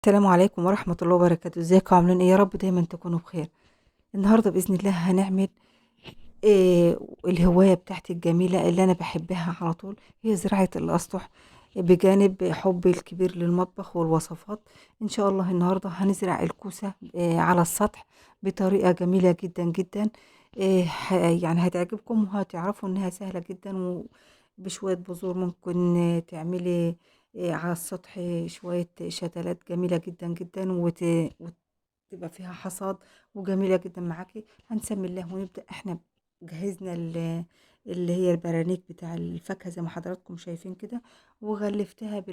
السلام عليكم ورحمة الله وبركاته. ازيكم عاملين ايه؟ يا رب دايما تكونوا بخير. النهاردة بإذن الله هنعمل إيه الهواية بتاعتي الجميلة اللي أنا بحبها على طول، هي زراعة الأسطح بجانب حبي الكبير للمطبخ والوصفات. إن شاء الله النهاردة هنزرع الكوسة على السطح بطريقة جميلة جدا جدا. يعني هتعجبكم وهتعرفوا إنها سهلة جدا، وبشوية بذور ممكن تعملي على السطح شوية شتلات جميلة جدا جدا وتبقى فيها حصاد وجميلة جدا معاكي. هنسمي الله ونبدأ. احنا جهزنا اللي هي البرانيك بتاع الفاكهة زي ما حضراتكم شايفين كده، وغلفتها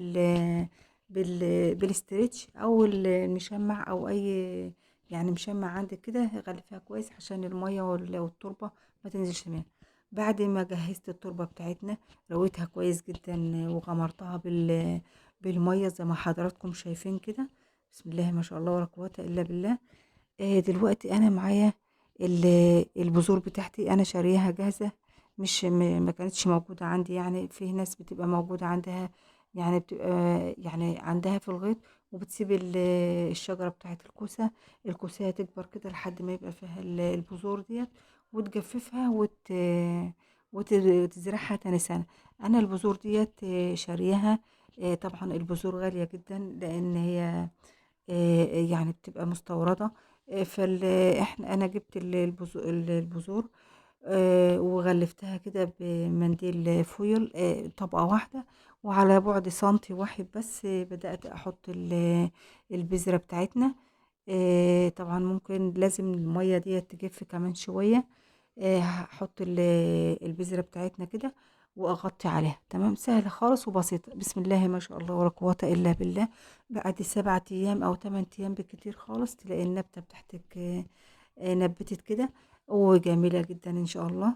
بالاسترتش او المشمع او اي يعني مشمع عندك كده، غلفها كويس عشان المية والتربة ما تنزلش منها. بعد ما جهزت التربة بتاعتنا رويتها كويس جدا وغمرتها بالمية زي ما حضراتكم شايفين كده. بسم الله ما شاء الله ولا قوة الا بالله. دلوقتي انا معايا البذور بتاعتي، انا شارياها جاهزة، مش ما كانتش موجودة عندي. يعني في ناس بتبقى موجودة عندها، يعني بتبقى يعني عندها في الغيط وبتسيب الشجرة بتاعت الكوسة تكبر كده لحد ما يبقى فيها البذور ديت، وتجففها وتزرعها تاني سنة. انا البذور ديت شارياها. طبعا البذور غالية جدا لان هي يعني بتبقى مستوردة. انا جبت البذور وغلفتها كده بمنديل فويل طبقة واحدة، وعلى بعد سنتي واحد بس بدأت أحط البذرة بتاعتنا. طبعا ممكن لازم المية دي تجف كمان شوية. هحط البذرة بتاعتنا كده واغطي عليها. تمام، سهلة خالص وبسيطة. بسم الله ما شاء الله ولا قوة الا بالله. بعد 7 ايام او 8 ايام بالكتير خالص تلاقي النبتة بتاعتك نبتت كده وجميلة جدا ان شاء الله.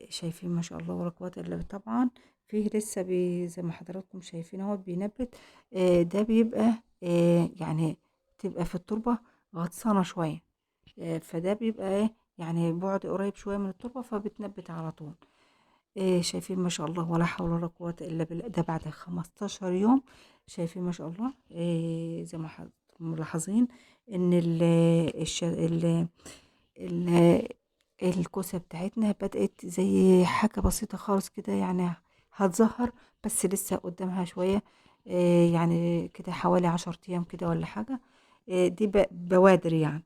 شايفين ما شاء الله ولا قوة الا بالله. طبعا فيه لسه زي ما حضراتكم شايفين اهو بينبت. ده بيبقى يعني تبقى في التربة غطسانة شوية. فده بيبقى ايه يعني بعد قريب شوية من التربة فبتنبت على طول. شايفين ما شاء الله ولا حول ولا قوة إلا بالله. ده بعد 15 يوم. شايفين ما شاء الله. زي ما حضراتكم ملاحظين إن ال الكوسة بتاعتنا بدأت زي حاجة بسيطة خالص كده، يعني هتظهر بس لسه قدامها شوية. يعني كده حوالي 10 أيام كده ولا حاجة. دي بوادر يعني.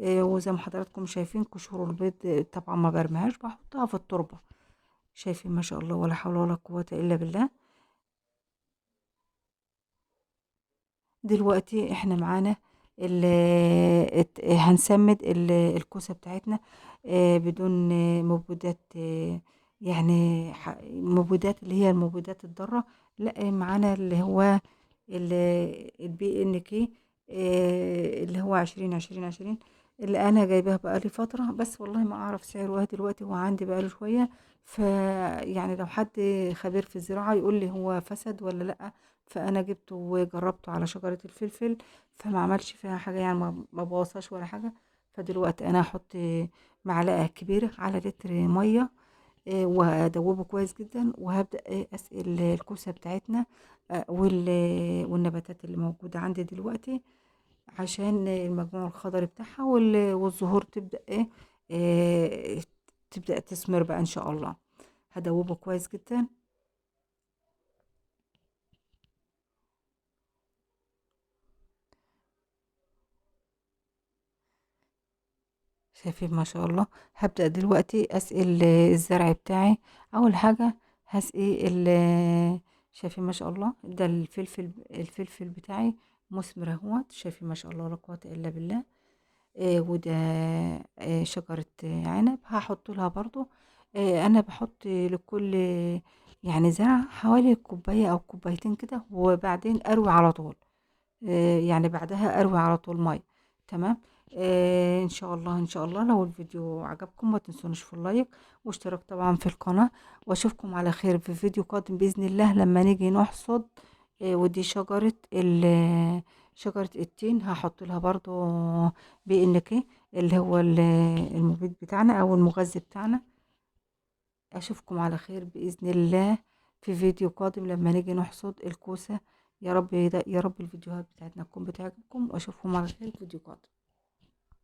وزي ما حضراتكم شايفين قشور البيض طبعا ما برميهاش، بحطها في التربة. شايفين ما شاء الله ولا حول ولا قوة إلا بالله. دلوقتي احنا معانا هنسمد الكوسة بتاعتنا بدون مبيدات. يعني مبيدات اللي هي المبيدات الضارة. لا، معانا اللي هو البي ان كي اللي هو 20 20 20، اللي انا جايباه بقالي فترة، بس والله ما اعرف سعره ايه دلوقتي. هو عندي بقاله شوية. ف يعني لو حد خبير في الزراعة يقول لي هو فسد ولا لا. فانا جبته وجربته على شجرة الفلفل، فما عملش فيها حاجة، يعني ما بوظهاش ولا حاجة. فدلوقتي انا هحط معلقة كبيرة على لتر مية وادوبه كويس جدا، وهبدأ اسقي الكوسة بتاعتنا والنباتات اللي موجودة عندي دلوقتي، عشان المجموع الخضري بتاعها والزهور تبدأ آه، تبدأ تثمر بقى ان شاء الله. هدوبه كويس جدا. شايفين ما شاء الله. هبدأ دلوقتي أسقي الزرع بتاعي. أول حاجة هسقي شايفين ما شاء الله. ده الفلفل بتاعي مثمر اهوت. شايفين ما شاء الله لا قوة إلا بالله. وده شجرة عنب هحط لها برضو. أنا بحط لكل يعني زرع حوالي كوباية أو كوبايتين كده، وبعدين أروي على طول. يعني بعدها اروي على طول ميه. تمام. ان شاء الله ان شاء الله لو الفيديو عجبكم ما تنسونش في اللايك واشتراك طبعا في القناة. واشوفكم على خير في فيديو قادم بإذن الله لما نيجي نحصد. ودي شجرة التين هحط لها برضو بإنك اللي هو المبيد بتاعنا او المغذي بتاعنا. اشوفكم على خير بإذن الله في فيديو قادم لما نيجي نحصد الكوسة يا رب يا رب الفيديوهات بتاعتنا تكون بتعجبكم، واشوفكم على خير في فيديو قادم.